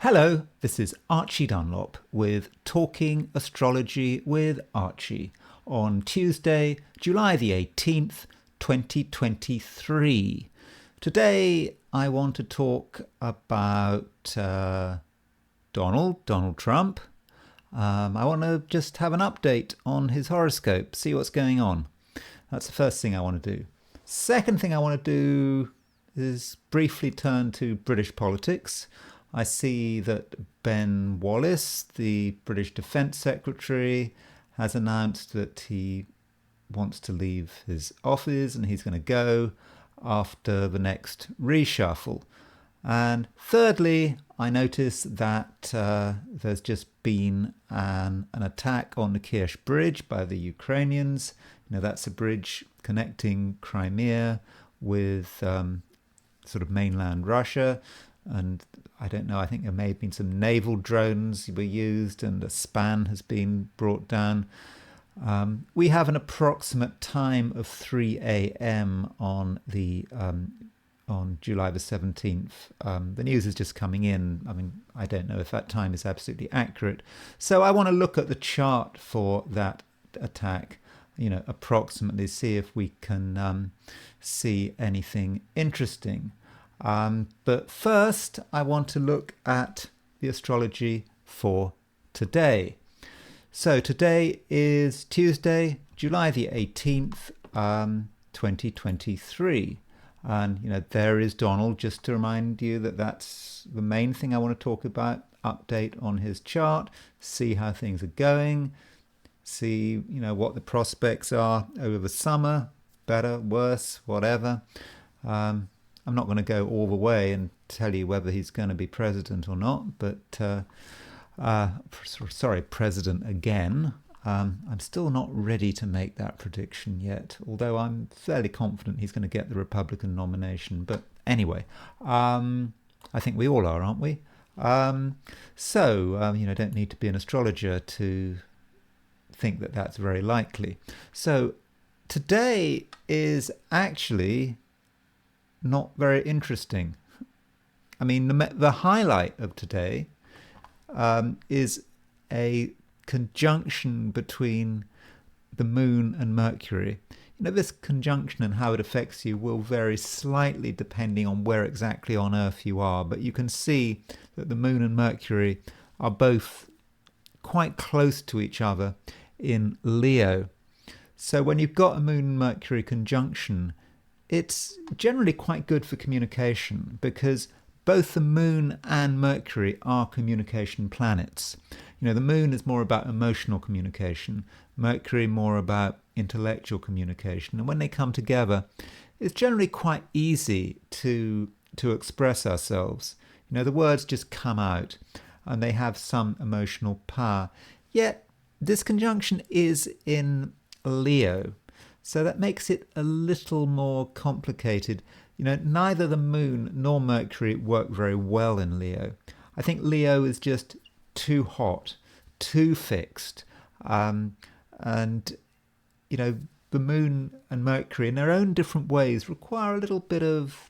Hello, this is Archie Dunlop with Talking Astrology with Archie on Tuesday, July the 18th, 2023. Today I want to talk about Donald Trump. I want to just have an update on his horoscope, see what's going on. That's the first thing I want to do. Second thing I want to do is briefly turn to British politics. I see that Ben Wallace, the British Defence Secretary, has announced that he wants to leave his office and he's going to go after the next reshuffle. And thirdly, I notice that there's just been an attack on the Crimea Bridge by the Ukrainians. You know, that's a bridge connecting Crimea with sort of mainland Russia. And I don't know, I think there may have been some naval drones were used and a span has been brought down. We have an approximate time of 3 a.m. on July the 17th. The news is just coming in. I mean, I don't know if that time is absolutely accurate. So I want to look at the chart for that attack, you know, approximately see if we can see anything interesting. But first, I want to look at the astrology for today. So today is Tuesday, July the 18th, 2023. And, you know, there is Donald, just to remind you that that's the main thing I want to talk about. Update on his chart, see how things are going, see, you know, what the prospects are over the summer, better, worse, whatever. I'm not going to go all the way and tell you whether he's going to be president or not, but president again. I'm still not ready to make that prediction yet, although I'm fairly confident he's going to get the Republican nomination. But anyway, I think we all are, aren't we? You know, don't need to be an astrologer to think that that's very likely. So today is actually not very interesting. I mean, the highlight of today is a conjunction between the moon and Mercury. You know, this conjunction and how it affects you will vary slightly depending on where exactly on Earth you are, but you can see that the moon and Mercury are both quite close to each other in Leo. So when you've got a moon and Mercury conjunction, it's generally quite good for communication because both the moon and Mercury are communication planets. You know, the moon is more about emotional communication, Mercury more about intellectual communication. And when they come together, it's generally quite easy to express ourselves. You know, the words just come out and they have some emotional power. Yet this conjunction is in Leo. So that makes it a little more complicated. You know, neither the moon nor Mercury work very well in Leo. I think Leo is just too hot, too fixed. And, you know, the moon and Mercury in their own different ways require a little bit of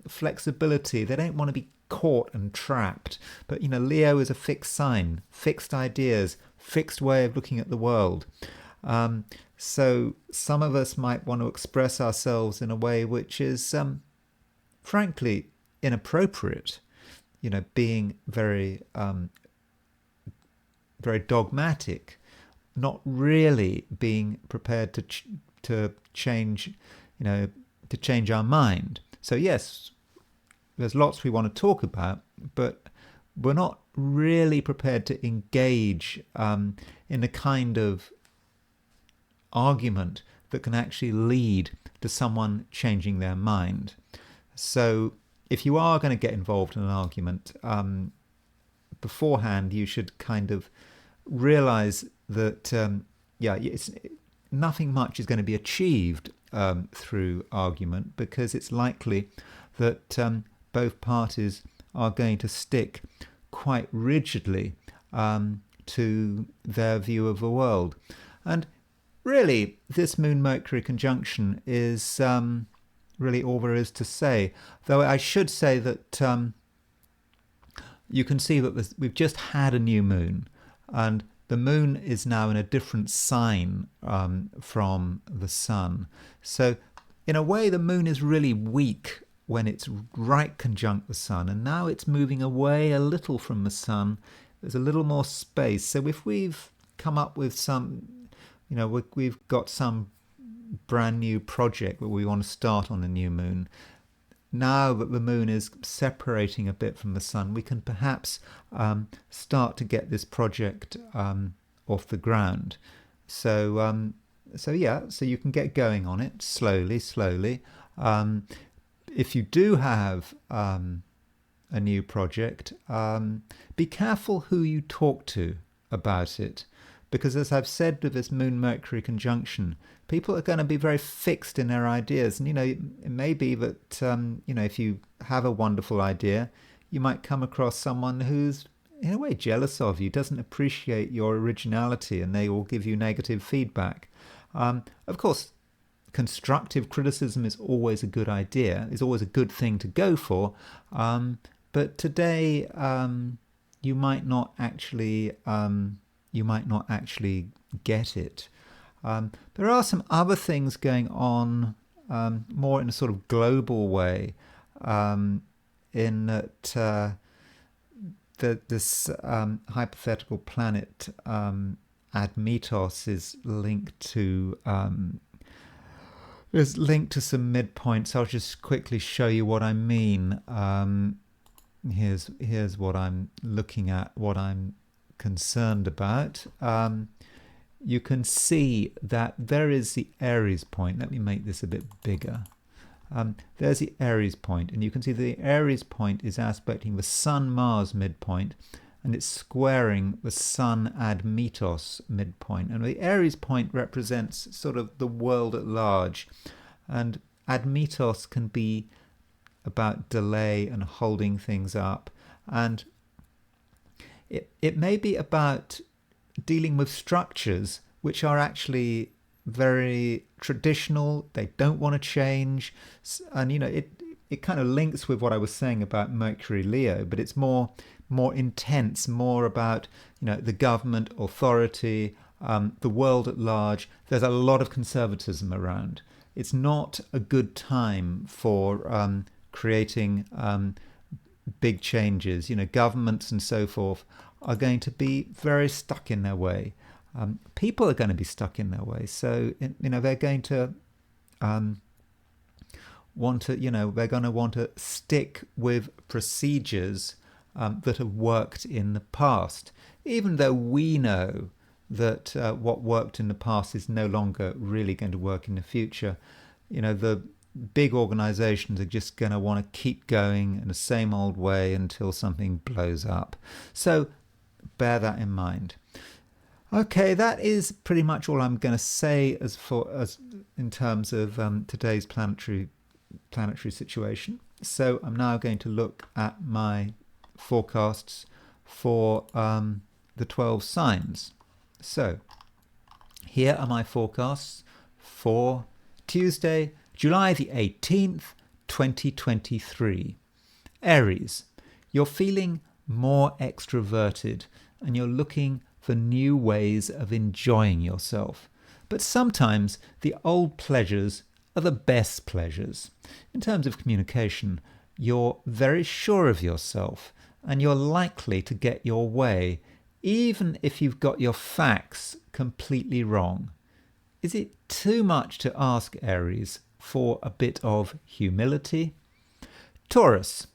flexibility. They don't want to be caught and trapped. But, you know, Leo is a fixed sign, fixed ideas, fixed way of looking at the world. So some of us might want to express ourselves in a way which is, frankly, inappropriate. You know, being very, very dogmatic, not really being prepared to change, you know, to change our mind. So yes, there's lots we want to talk about, but we're not really prepared to engage in the kind of argument that can actually lead to someone changing their mind. So if you are going to get involved in an argument, beforehand you should kind of realize that nothing much is going to be achieved through argument, because it's likely that both parties are going to stick quite rigidly to their view of the world. And really, this Moon-Mercury conjunction is really all there is to say. Though I should say that you can see that we've just had a new moon, and the moon is now in a different sign from the sun. So in a way, the moon is really weak when it's right conjunct the sun, and now it's moving away a little from the sun. There's a little more space. So if we've come up with some, we've got some brand new project that we want to start on the new moon, now that the moon is separating a bit from the sun, we can perhaps start to get this project off the ground. So you can get going on it slowly. If you do have a new project, be careful who you talk to about it. Because as I've said with this Moon-Mercury conjunction, people are going to be very fixed in their ideas. And, it may be that, if you have a wonderful idea, you might come across someone who's, in a way, jealous of you, doesn't appreciate your originality, and they will give you negative feedback. Of course, constructive criticism is always a good idea, is always a good thing to go for. But today, you might not actually get it. There are some other things going on more in a sort of global way, in that this hypothetical planet Admetos is linked to some midpoints. I'll just quickly show you what I mean. Here's what I'm looking at, what I'm concerned about. You can see that there is the Aries point. Let me make this a bit bigger. There's the Aries point, and you can see the Aries point is aspecting the Sun-Mars midpoint, and it's squaring the Sun-Admetos midpoint. And the Aries point represents sort of the world at large, and Admetos can be about delay and holding things up, and it may be about dealing with structures which are actually very traditional. They don't want to change, and it kind of links with what I was saying about Mercury Leo, but it's more intense, more about the government, authority, the world at large. There's a lot of conservatism around. It's not a good time for creating big changes. Governments and so forth are going to be very stuck in their way. People are going to be stuck in their way. So, they're going to want to stick with procedures that have worked in the past, even though we know that what worked in the past is no longer really going to work in the future. The big organizations are just going to want to keep going in the same old way until something blows up. So bear that in mind. Okay, that is pretty much all I'm going to say as in terms of today's planetary situation. So I'm now going to look at my forecasts for the 12 signs. So here are my forecasts for Tuesday, July the 18th, 2023. Aries, you're feeling more extroverted and you're looking for new ways of enjoying yourself. But sometimes the old pleasures are the best pleasures. In terms of communication, you're very sure of yourself and you're likely to get your way, even if you've got your facts completely wrong. Is it too much to ask, Aries, for a bit of humility? Taurus,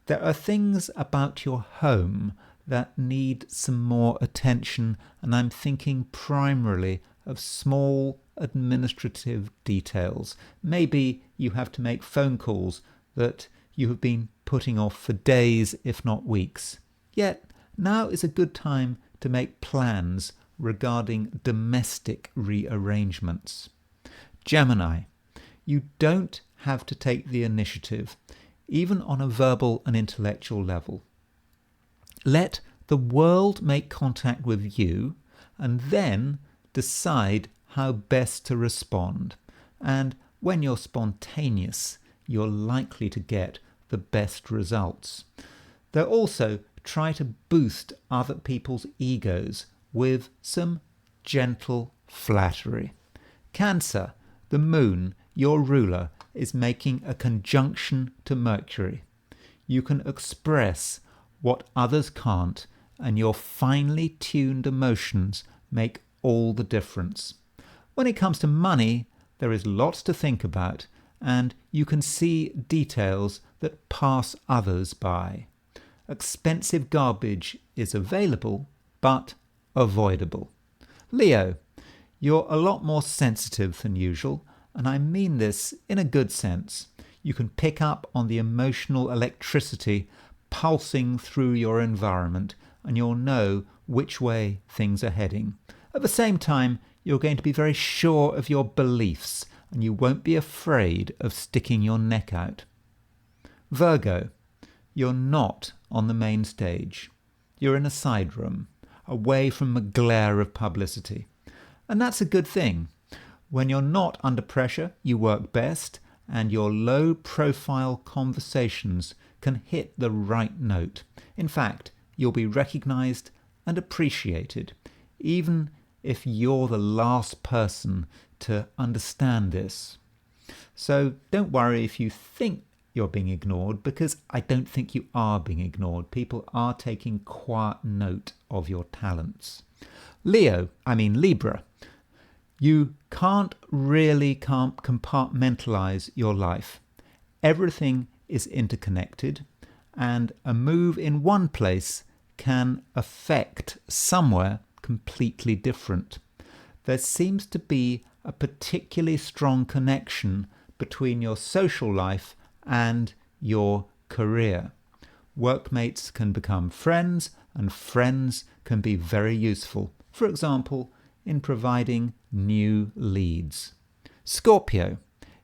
there are things about your home that need some more attention, and I'm thinking primarily of small administrative details. Maybe you have to make phone calls that you have been putting off for days, if not weeks. Yet now is a good time to make plans regarding domestic rearrangements. Gemini, you don't have to take the initiative, even on a verbal and intellectual level. Let the world make contact with you and then decide how best to respond. And when you're spontaneous, you're likely to get the best results. There are also try to boost other people's egos with some gentle flattery. Cancer, the moon, your ruler, is making a conjunction to Mercury. You can express what others can't, and your finely tuned emotions make all the difference. When it comes to money, there is lots to think about, and you can see details that pass others by. Expensive garbage is available, but avoidable. Leo, you're a lot more sensitive than usual, and I mean this in a good sense. You can pick up on the emotional electricity pulsing through your environment, and you'll know which way things are heading. At the same time, you're going to be very sure of your beliefs, and you won't be afraid of sticking your neck out. Virgo, you're not on the main stage. You're in a side room, away from the glare of publicity. And that's a good thing. When you're not under pressure, you work best, and your low-profile conversations can hit the right note. In fact, you'll be recognized and appreciated, even if you're the last person to understand this. So don't worry if you think you're being ignored, because I don't think you are being ignored. People are taking quiet note of your talents. Libra. You can't really compartmentalize your life. Everything is interconnected, and a move in one place can affect somewhere completely different. There seems to be a particularly strong connection between your social life and your career. Workmates can become friends, and friends can be very useful, for example, in providing new leads. Scorpio,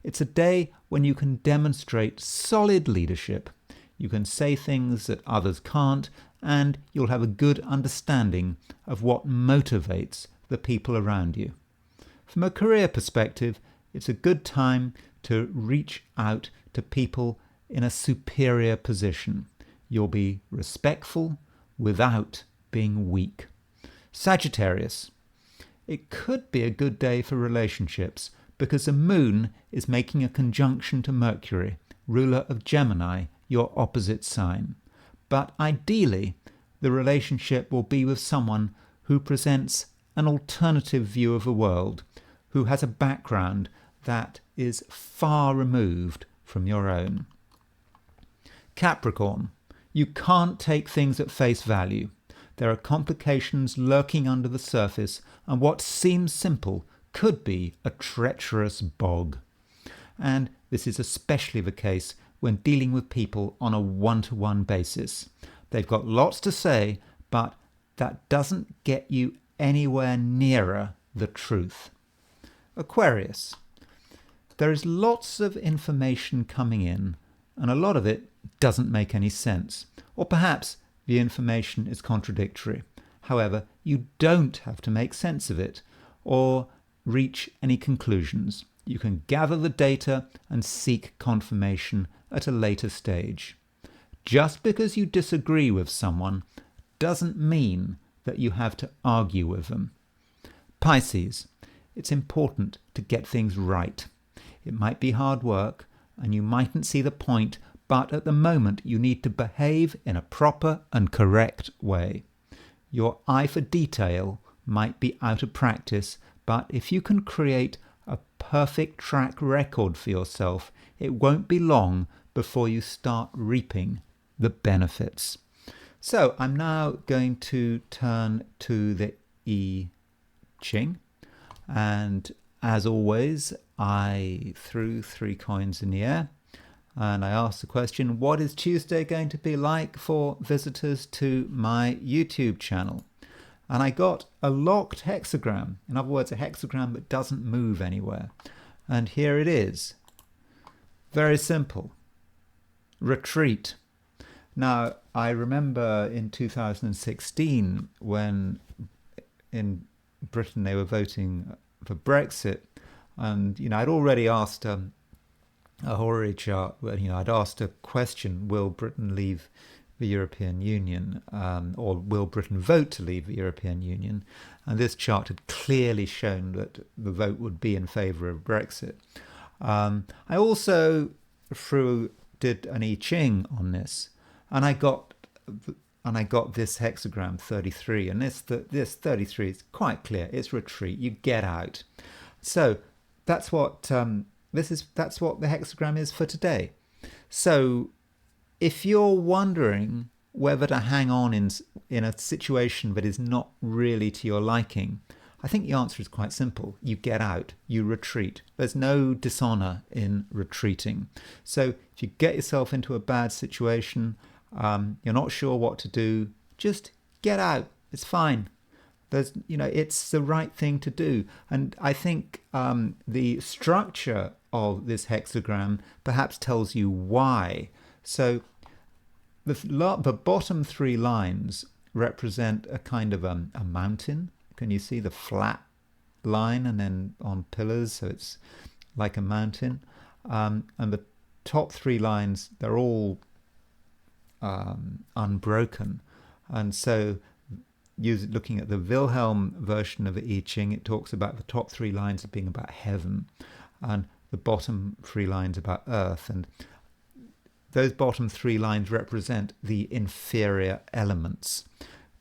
it's a day when you can demonstrate solid leadership. You can say things that others can't, and you'll have a good understanding of what motivates the people around you. From a career perspective, it's a good time to reach out to people in a superior position. You'll be respectful without being weak. Sagittarius, it could be a good day for relationships because the moon is making a conjunction to Mercury, ruler of Gemini, your opposite sign. But ideally, the relationship will be with someone who presents an alternative view of the world, who has a background that is far removed from your own. Capricorn, you can't take things at face value. There are complications lurking under the surface, and what seems simple could be a treacherous bog. And this is especially the case when dealing with people on a one-to-one basis. They've got lots to say, but that doesn't get you anywhere nearer the truth. Aquarius, there is lots of information coming in, and a lot of it doesn't make any sense. Or perhaps the information is contradictory. However, you don't have to make sense of it or reach any conclusions. You can gather the data and seek confirmation at a later stage. Just because you disagree with someone doesn't mean that you have to argue with them. Pisces, it's important to get things right. It might be hard work and you mightn't see the point, but at the moment you need to behave in a proper and correct way. Your eye for detail might be out of practice, but if you can create a perfect track record for yourself, it won't be long before you start reaping the benefits. So I'm now going to turn to the I Ching, and as always I threw 3 coins in the air and I asked the question, what is Tuesday going to be like for visitors to my YouTube channel? And I got a locked hexagram, in other words a hexagram that doesn't move anywhere. And here it is. Very simple. Retreat. Now, I remember in 2016 when in Britain they were voting for Brexit, and I'd already asked a horary chart. I'd asked a question: will Britain leave the European Union, or will Britain vote to leave the European Union? And this chart had clearly shown that the vote would be in favour of Brexit. I also did an I Ching on this, and I got this hexagram 33, and this 33 is quite clear. It's retreat. You get out. So that's what that's what the hexagram is for today. So if you're wondering whether to hang on in a situation that is not really to your liking, I think the answer is quite simple. You get out, you retreat. There's no dishonor in retreating. So if you get yourself into a bad situation, you're not sure what to do, just get out. It's fine. It's the right thing to do. And I think the structure of this hexagram perhaps tells you why. So the bottom three lines represent a kind of a mountain. Can you see the flat line and then on pillars? So it's like a mountain. And the top three lines, they're all unbroken. And so looking at the Wilhelm version of the I Ching, it talks about the top three lines as being about heaven and the bottom three lines about earth. And those bottom three lines represent the inferior elements,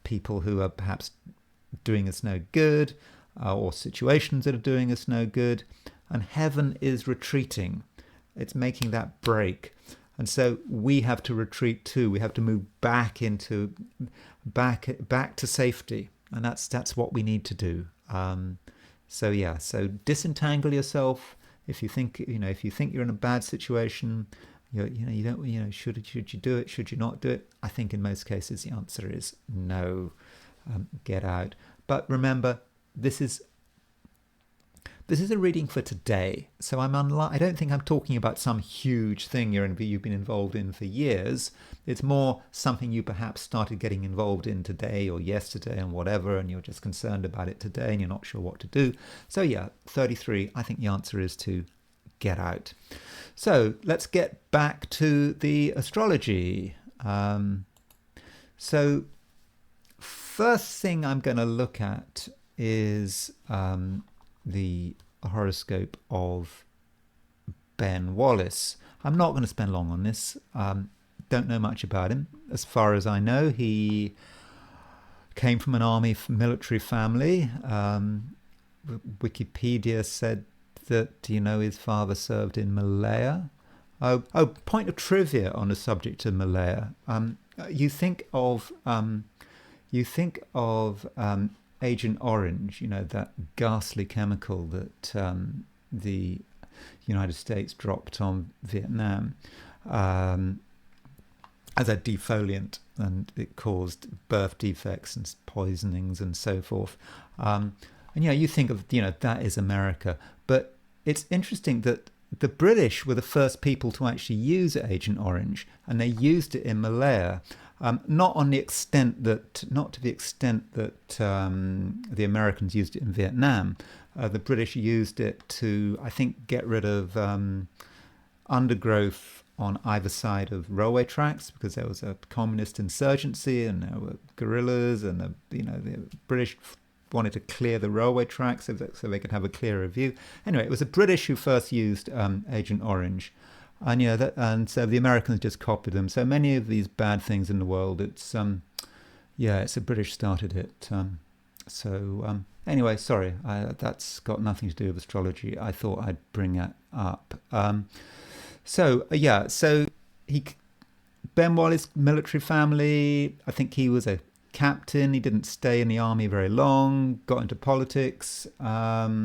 people who are perhaps doing us no good, or situations that are doing us no good. And heaven is retreating. It's making that break. And so we have to retreat too. We have to move back to safety. And that's what we need to do. So disentangle yourself. If you think you're in a bad situation, should you do it? Should you not do it? I think in most cases the answer is no. Get out. But remember, this is a reading for today. So I don't think I'm talking about some huge thing you've been involved in for years. It's more something you perhaps started getting involved in today or yesterday and whatever, and you're just concerned about it today and you're not sure what to do. So 33, I think the answer is to get out. So let's get back to the astrology. So first thing I'm going to look at is the horoscope of Ben Wallace. I'm not going to spend long on this. Don't know much about him. As far as I know, he came from an military family. Wikipedia said that his father served in Malaya. Point of trivia on the subject of Malaya. You think of Agent Orange, that ghastly chemical that the United States dropped on Vietnam as a defoliant, and it caused birth defects and poisonings and so forth. And you think of that is America, but it's interesting that the British were the first people to actually use Agent Orange, and they used it in Malaya. Not to the extent that the Americans used it in Vietnam. The British used it to, I think, get rid of undergrowth on either side of railway tracks, because there was a communist insurgency and there were guerrillas, and the British wanted to clear the railway tracks so they could have a clearer view. Anyway, it was the British who first used Agent Orange. And and so the Americans just copied them. So many of these bad things in the world, it's the British started it. Anyway, sorry, that's got nothing to do with astrology. I thought I'd bring that up. So Ben Wallace, military family. I think he was a captain. He didn't stay in the army very long. Got into politics. So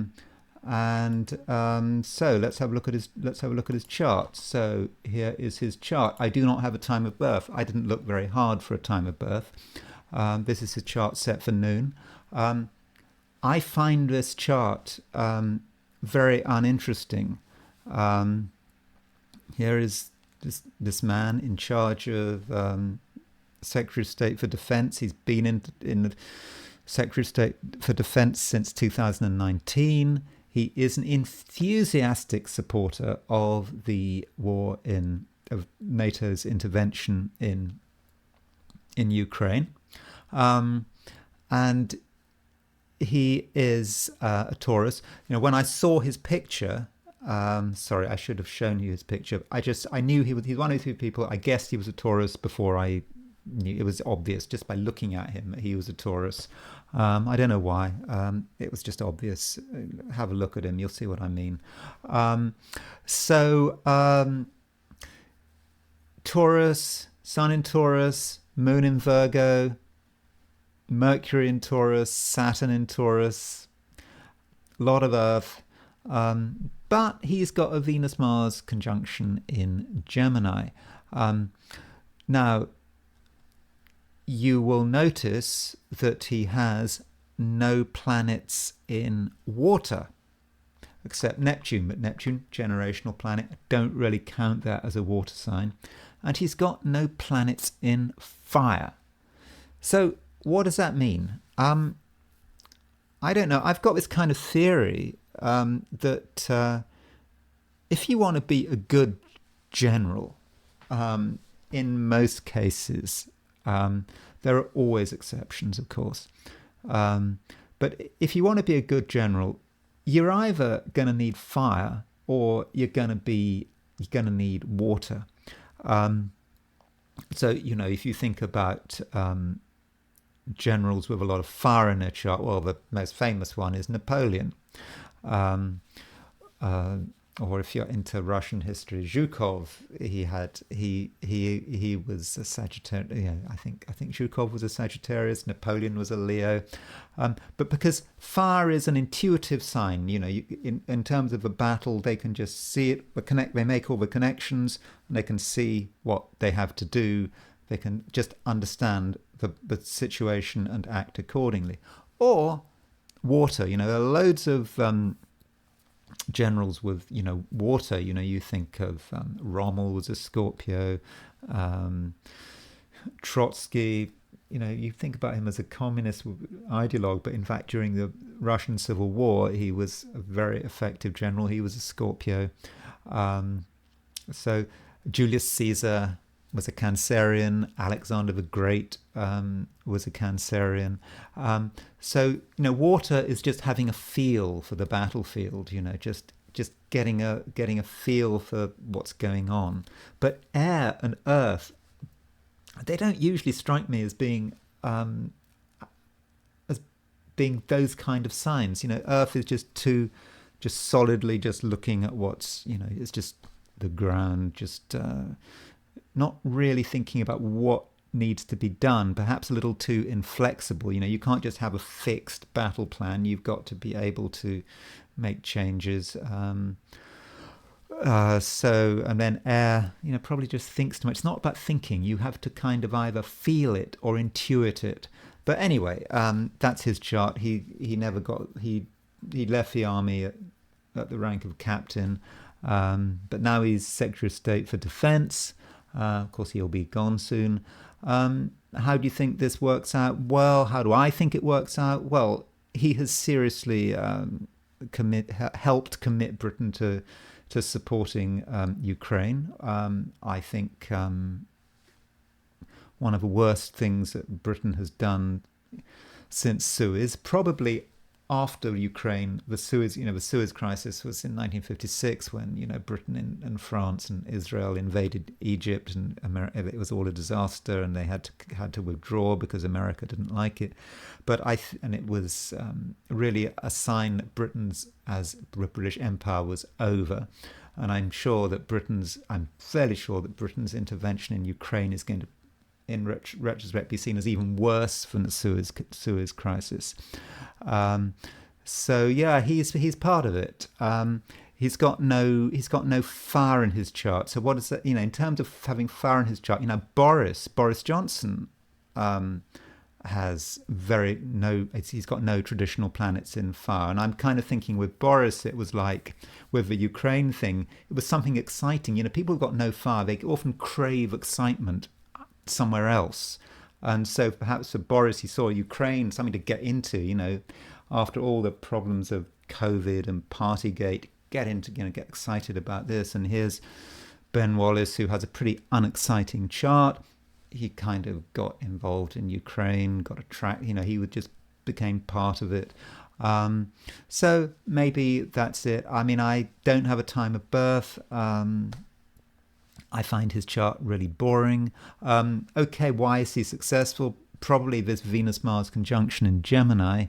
let's have a look at his chart. So here is his chart. I do not have a time of birth. I didn't look very hard for a time of birth. This is his chart set for noon. I find this chart very uninteresting. Here is this man in charge of Secretary of State for Defense. He's been in the Secretary of State for Defense since 2019. He is an enthusiastic supporter of the war of NATO's intervention in in Ukraine. And he is a Taurus. When I saw his picture, sorry, I should have shown you his picture. I knew he's one of the two people. I guessed he was a Taurus before I knew. It was obvious just by looking at him that he was a Taurus. I don't know why. It was just obvious. Have a look at him. You'll see what I mean. Taurus, Sun in Taurus, Moon in Virgo, Mercury in Taurus, Saturn in Taurus, a lot of Earth. But he's got a Venus-Mars conjunction in Gemini. Now, you will notice that he has no planets in water, except Neptune. But Neptune, generational planet, don't really count that as a water sign. And he's got no planets in fire. So what does that mean? I don't know. I've got this kind of theory that if you want to be a good general, in most cases, there are always exceptions, of course. But if you want to be a good general, you're either going to need fire or you're going to need water. So if you think about generals with a lot of fire in their chart, well, the most famous one is Napoleon. Or if you're into Russian history, Zhukov, he was a Sagittarius. Yeah, I think Zhukov was a Sagittarius. Napoleon was a Leo. But because fire is an intuitive sign, in terms of a battle, they can just see it. They make all the connections, and they can see what they have to do. They can just understand the situation and act accordingly. Or water. There are loads of generals with water. You think of Rommel was a Scorpio, Trotsky. You think about him as a communist ideologue, but in fact during the Russian Civil War he was a very effective general. He was a Scorpio. So Julius Caesar was a Cancerian. Alexander the Great was a Cancerian. So water is just having a feel for the battlefield. Just getting a feel for what's going on. But air and earth, they don't usually strike me as being those kind of signs. Earth is just solidly just looking at what's it's just the ground, just not really thinking about what needs to be done, perhaps a little too inflexible. You can't just have a fixed battle plan. You've got to be able to make changes. And then air, probably just thinks too much. It's not about thinking. You have to kind of either feel it or intuit it. But anyway, that's his chart. He left the army at the rank of captain, but now he's Secretary of State for Defense. Of course, he'll be gone soon. How do you think this works out? Well, how do I think it works out? Well, he has seriously helped commit Britain to supporting Ukraine. I think one of the worst things that Britain has done since Suez, probably after Ukraine, the Suez crisis was in 1956 when Britain and France and Israel invaded Egypt, and it was all a disaster, and they had to withdraw because America didn't like it. But it was really a sign that British Empire was over, and I'm fairly sure that Britain's intervention in Ukraine is going to, in retrospect, be seen as even worse than the Suez crisis. So yeah, he's part of it. He's got no fire in his chart. So what is that? In terms of having fire in his chart, Boris Johnson he's got no traditional planets in fire. And I'm kind of thinking with Boris, it was like with the Ukraine thing, it was something exciting. People who've got no fire, they often crave excitement somewhere else. And so perhaps for Boris, he saw Ukraine, something to get into, after all the problems of COVID and Partygate, get excited about this. And here's Ben Wallace, who has a pretty unexciting chart. he kind of got involved in Ukraine, got attracted, he would just became part of it. So maybe that's it. I mean, I don't have a time of birth. I find his chart really boring. Okay, why is he successful? Probably this Venus-Mars conjunction in Gemini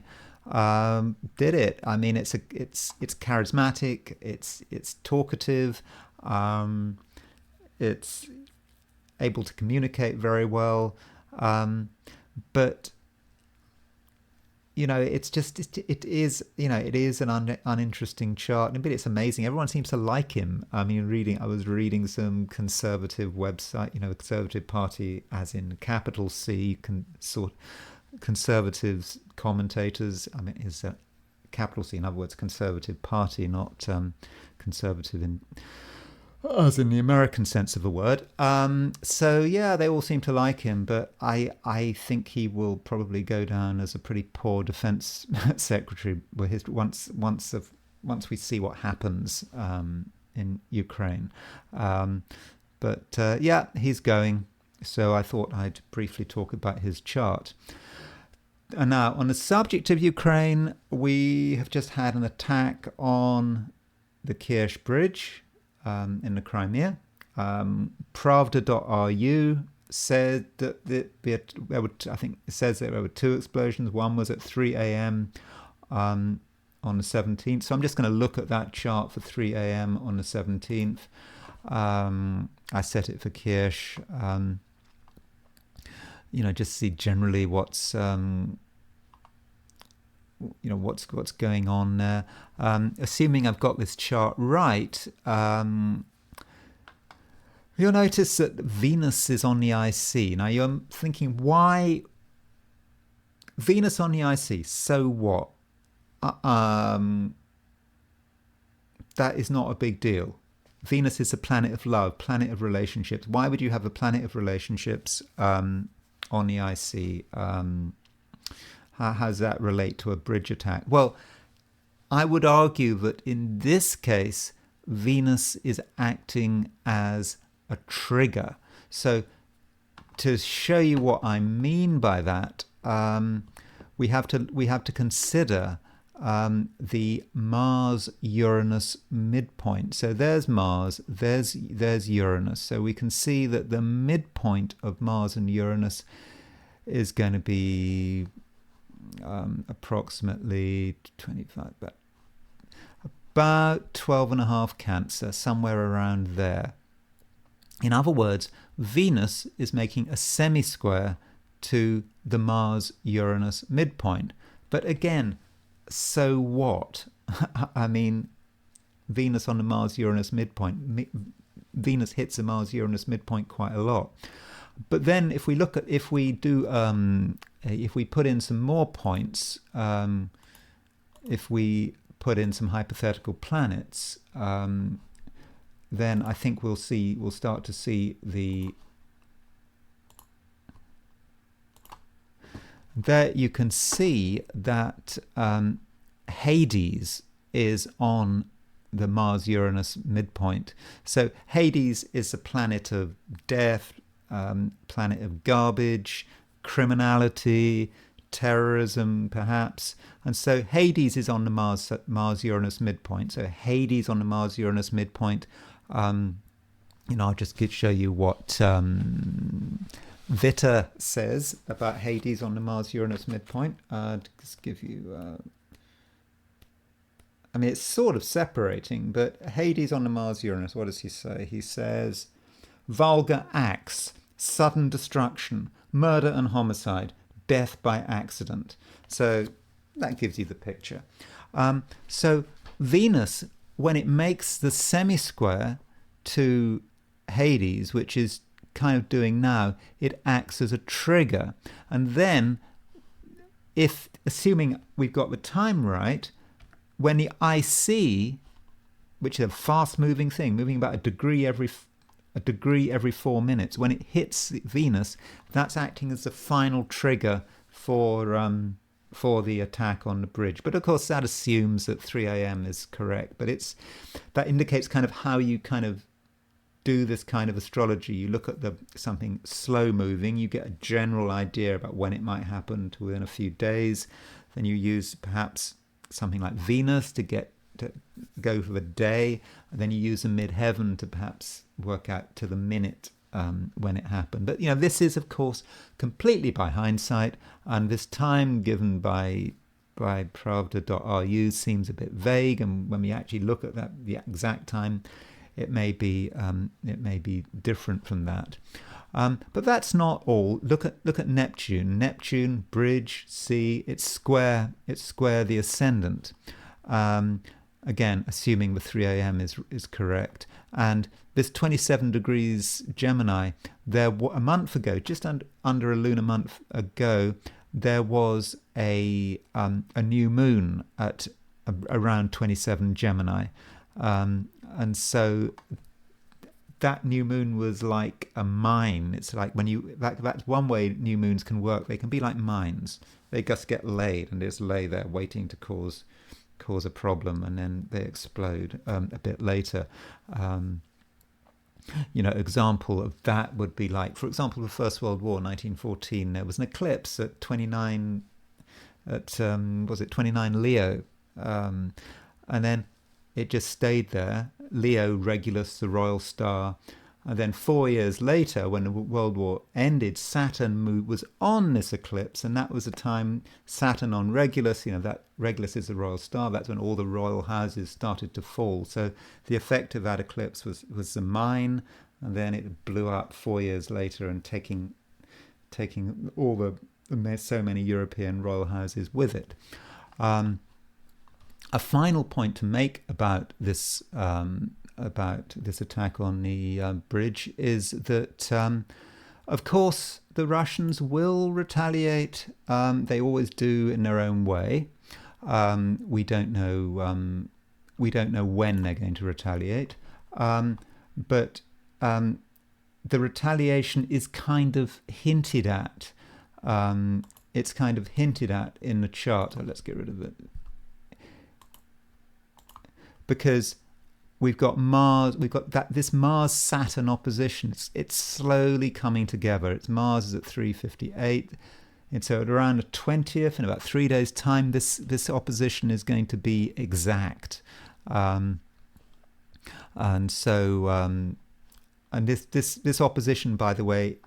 did it. I mean, it's charismatic. It's talkative. It's able to communicate very well. But it is an uninteresting chart, but it's amazing. Everyone seems to like him. I mean, I was reading some conservative website, Conservative Party, as in capital C, conservatives commentators. I mean, is capital C, in other words, Conservative Party, not conservative as in the American sense of the word. So yeah, they all seem to like him, but I think he will probably go down as a pretty poor defense secretary once we see what happens in Ukraine. But yeah, he's going. So I thought I'd briefly talk about his chart. And now, on the subject of Ukraine, we have just had an attack on the Crimea Bridge in the Crimea. Pravda.ru said that I think it says that there were two explosions. One was at 3 a.m. On the 17th. So I'm just going to look at that chart for 3 a.m. on the 17th. I set it for Kirsch. Just see generally what's what's going on there. Assuming I've got this chart right, you'll notice that Venus is on the IC. Now you're thinking, why Venus on the IC? So what? That is not a big deal. Venus is a planet of love, planet of relationships. Why would you have a planet of relationships on the IC? How does that relate to a bridge attack? Well, I would argue that in this case, Venus is acting as a trigger. So to show you what I mean by that, we have to consider the Mars-Uranus midpoint. So there's Mars, there's Uranus. So we can see that the midpoint of Mars and Uranus is going to be approximately 25, about 12.5 Cancer, somewhere around there. In other words, Venus is making a semi-square to the Mars-Uranus midpoint. But again, so what? I mean, Venus on the Mars-Uranus midpoint. Venus hits the Mars-Uranus midpoint quite a lot. But then if we put in some more points, if we put in some hypothetical planets, then I think we'll start to see there you can see that Hades is on the Mars-Uranus midpoint. So Hades is a planet of death, planet of garbage, criminality, terrorism, perhaps. And so Hades is on the Mars-Uranus midpoint. So Hades on the Mars-Uranus midpoint. I'll just show you what Vita says about Hades on the Mars-Uranus midpoint. Just give you... it's sort of separating, but Hades on the Mars-Uranus, what does he say? He says, vulgar acts, sudden destruction, murder and homicide, death by accident. So that gives you the picture. So Venus, when it makes the semi-square to Hades, which is kind of doing now, it acts as a trigger. And then, assuming we've got the time right, when the IC, which is a fast-moving thing, moving about a degree every 4 minutes, when it hits Venus, that's acting as the final trigger for the attack on the bridge. But of course, that assumes that 3 a.m. is correct. But that indicates kind of how you kind of do this kind of astrology, you look at something slow moving, you get a general idea about when it might happen to within a few days. Then you use perhaps something like Venus to go for the day, and then you use a midheaven to perhaps work out to the minute when it happened. But this is of course completely by hindsight, and this time given by pravda.ru seems a bit vague, and when we actually look at the exact time, it may be different from that. But that's not all. Look at Neptune. Neptune, bridge, sea. It's square the ascendant. Again, assuming the 3 a.m. is correct. And this 27 degrees Gemini, a month ago, just under a lunar month ago, there was a new moon at around 27 Gemini. And so that new moon was like a mine. It's like that's one way new moons can work. They can be like mines. They just get laid and just lay there waiting to cause a problem, and then they explode a bit later. Example of that would be like, for example, the First World War, 1914. There was an eclipse at 29 Leo, and then it just stayed there. Leo Regulus, the royal star. And then 4 years later, when the World War ended, Saturn was on this eclipse, and that was a time Saturn on Regulus, that Regulus is the royal star, that's when all the royal houses started to fall. So the effect of that eclipse was the mine, and then it blew up 4 years later and taking all so many European royal houses with it. A final point to make about this attack on the bridge is that, of course, the Russians will retaliate. They always do in their own way. We don't know when they're going to retaliate, but the retaliation is kind of hinted at. It's kind of hinted at in the chart. Oh, let's get rid of it. Because we've got Mars, this Mars-Saturn opposition. It's slowly coming together. Mars is at 358. And so at around the 20th, in about 3 days' time, this opposition is going to be exact. And this opposition, by the way,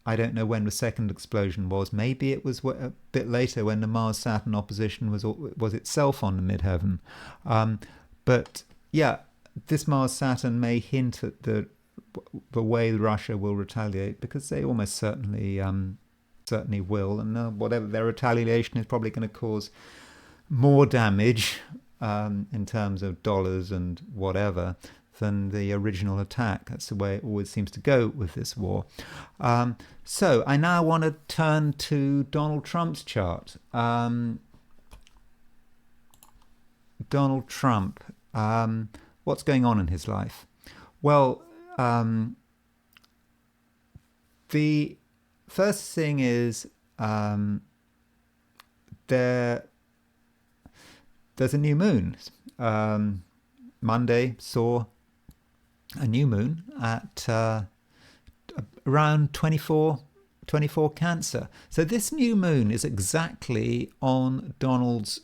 I don't know when the second explosion was. Maybe it was a bit later when the Mars-Saturn opposition was itself on the midheaven. But yeah, this Mars-Saturn may hint at the way Russia will retaliate, because they almost certainly will, and whatever their retaliation is probably going to cause more damage in terms of dollars and whatever than the original attack. That's the way it always seems to go with this war. So I now want to turn to Donald Trump's chart. Donald Trump, what's going on in his life? Well, the first thing is there's a new moon. Monday saw a new moon at around 24 Cancer. So this new moon is exactly on Donald's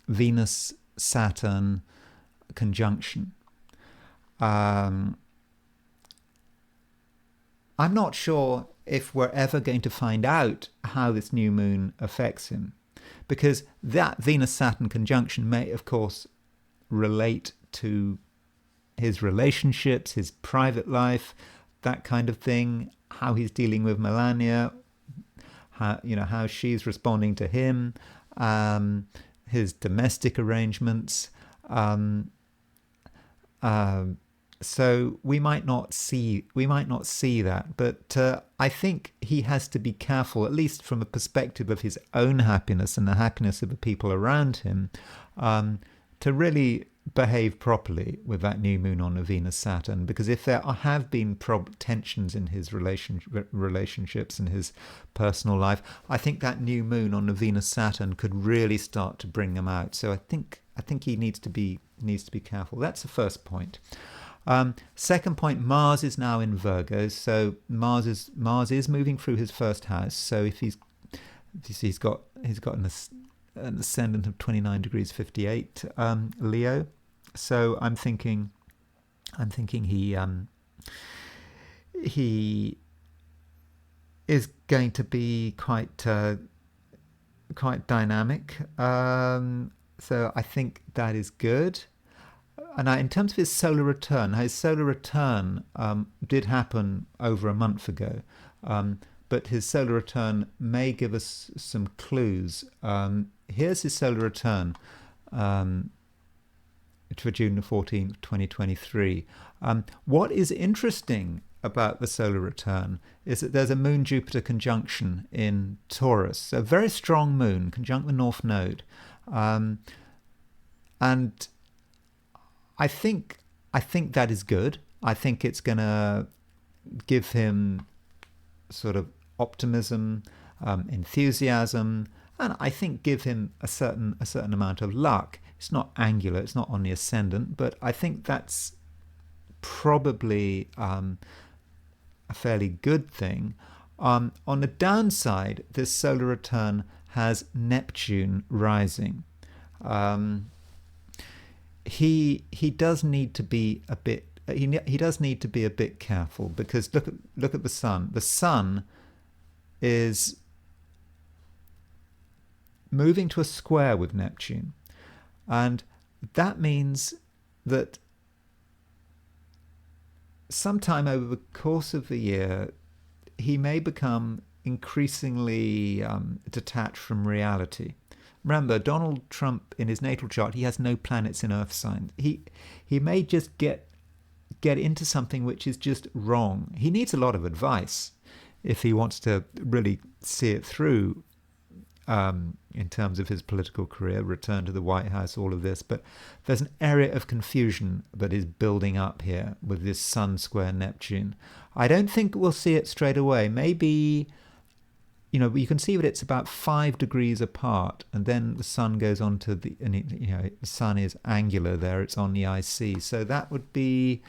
Venus-Saturn conjunction. I'm not sure if we're ever going to find out how this new moon affects him, because that Venus-Saturn conjunction may, of course, relate to his relationships, his private life, that kind of thing, how he's dealing with Melania, how she's responding to him, his domestic arrangements. So we might not see that, but I think he has to be careful, at least from a perspective of his own happiness and the happiness of the people around him, to really behave properly with that new moon on the Venus-Saturn. Because if there have been tensions in his relationships and his personal life, I think that new moon on the Venus-Saturn could really start to bring them out. So I think he needs to be careful. That's the first point. Second point, Mars is now in Virgo, so Mars is moving through his first house. So if he's got an ascendant of 29 degrees 58 Leo. So I'm thinking he is going to be quite dynamic. So I think that is good. And in terms of his solar return did happen over a month ago, but his solar return may give us some clues. Here's his solar return for June the 14th, 2023. What is interesting about the solar return is that there's a Moon-Jupiter conjunction in Taurus, a very strong moon, conjunct the North Node. And I think that is good. I think it's going to give him sort of optimism, enthusiasm, and I think give him a certain amount of luck. It's not angular, it's not on the ascendant, but I think that's probably a fairly good thing. On the downside, this solar return has Neptune rising. He does need to be a bit. He does need to be a bit careful, because look at the sun. The sun is moving to a square with Neptune, and that means that sometime over the course of the year, he may become increasingly detached from reality. Remember, Donald Trump, in his natal chart, he has no planets in Earth signs. He may just get into something which is just wrong. He needs a lot of advice if he wants to really see it through, in terms of his political career, return to the White House, all of this. But there's an area of confusion that is building up here with this Sun square Neptune. I don't think we'll see it straight away. Maybe, you can see that it's about 5 degrees apart, and then the Sun goes on to the Sun is angular there, it's on the IC. So that would be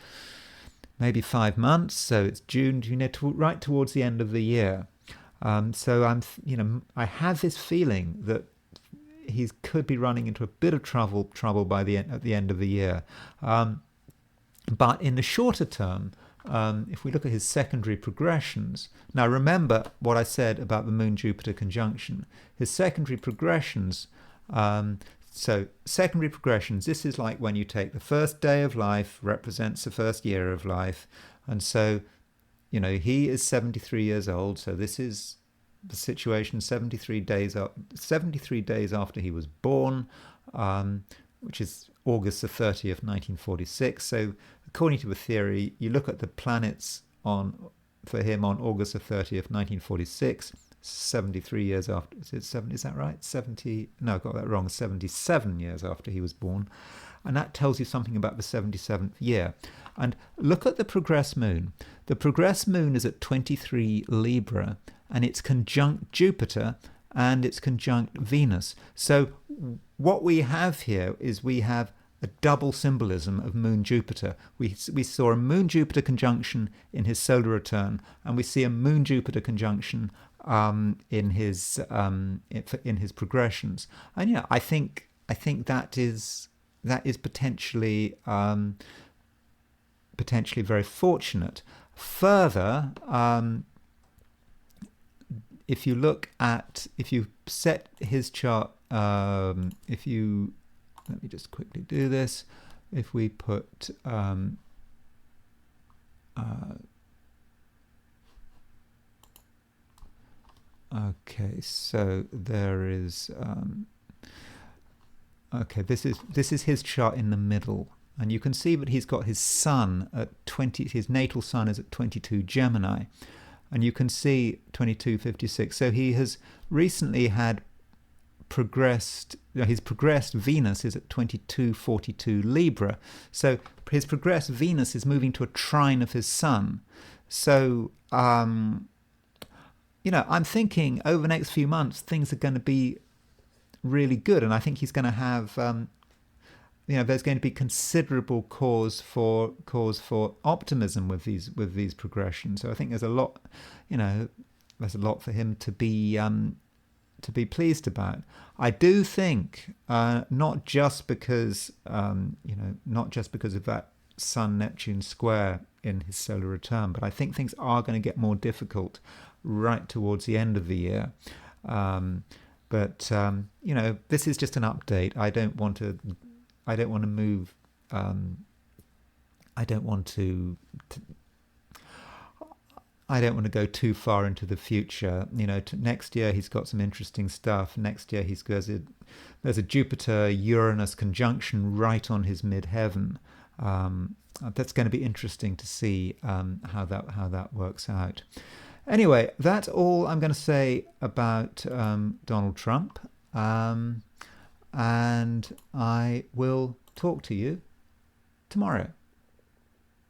maybe 5 months. So it's June, right towards the end of the year. So I have this feeling that he could be running into a bit of trouble at the end of the year. But in the shorter term, if we look at his secondary progressions, now remember what I said about the Moon-Jupiter conjunction. His secondary progressions, secondary progressions, this is like when you take the first day of life, represents the first year of life. And so, he is 73 years old, so this is the situation 73 days after he was born, which is August the 30th, 1946. So according to the theory, you look at the planets for him on August the 30th, 1946, 73 years after, is that right? 70, no, I got that wrong, 77 years after he was born. And that tells you something about the 77th year. And look at the progress moon. The progress moon is at 23 Libra, and it's conjunct Jupiter, and it's conjunct Venus. So what we have here is we have a double symbolism of Moon-Jupiter. We saw a Moon-Jupiter conjunction in his solar return, and we see a Moon-Jupiter conjunction in his progressions. And yeah, I think that is potentially very fortunate. Further, if you set his chart, let me just quickly do this. If we put okay, so there is okay, this is his chart in the middle, and you can see that he's got his sun at 20. His natal sun is at 22 Gemini, and you can see 2256. So he has recently had progressed. His progressed Venus is at 2242 Libra. So his progressed Venus is moving to a trine of his sun. So I'm thinking over the next few months things are going to be really good, and I think he's going to have there's going to be considerable cause for optimism with these progressions. So I think there's a lot, there's a lot for him to be pleased about. I do think not just because not just because of that Sun Neptune square in his solar return, but I think things are going to get more difficult right towards the end of the year. But this is just an update. I don't want to move. I don't want to go too far into the future. Next year he's got some interesting stuff. Next year there's a Jupiter-Uranus conjunction right on his midheaven. That's going to be interesting to see how that works out. Anyway, that's all I'm going to say about Donald Trump. And I will talk to you tomorrow.